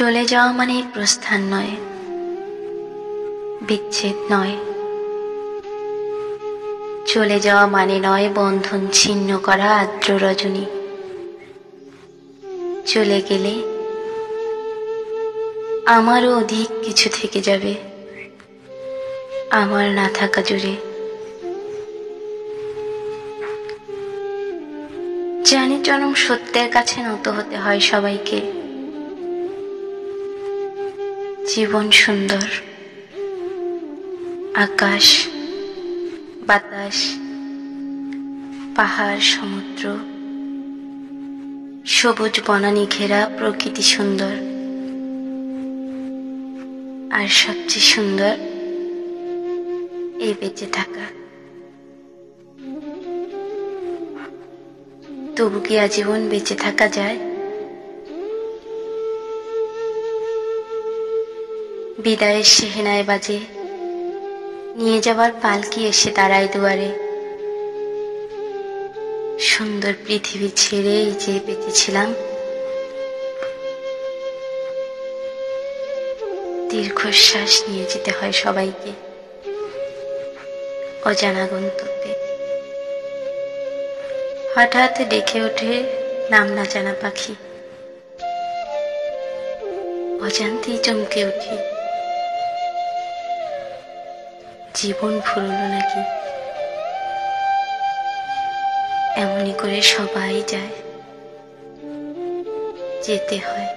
চলে যাওয়া মানে প্রস্থান নয়, বিচ্ছেদ নয়। চলে যাওয়া মানে নয় বন্ধন ছিন্ন করা আর্দ্র রজনী। চলে গেলে আমারও অধিক কিছু থেকে যাবে আমার না থাকা জুড়ে। জানি চরম সত্যের কাছে নত হতে হয় সবাইকে। জীবন সুন্দর, আকাশ বাতাস পাহাড় সমুদ্র সবুজ বনানী ঘেরা প্রকৃতি সুন্দর। আর সবচেয়ে সুন্দর এই বেঁচে থাকা। তবু কি আজীবন বেঁচে থাকা যায়? বিদায়ের সেহেনায় বাজে, নিয়ে যাবার পালকি এসে দাঁড়ায় দুয়ারে। সুন্দর পৃথিবী ছেড়ে এই যে বেঁচেছিলাম, দীর্ঘশ্বাস নিয়ে যেতে হয় সবাইকে অজানা গন্তব্যে। হঠাৎ ডেকে ওঠে নাম না জানা পাখি, অজান্তেই চমকে উঠি। জীবন ফুরলো নাকি? এমনি করে সবাই যায়, যেতে হয়।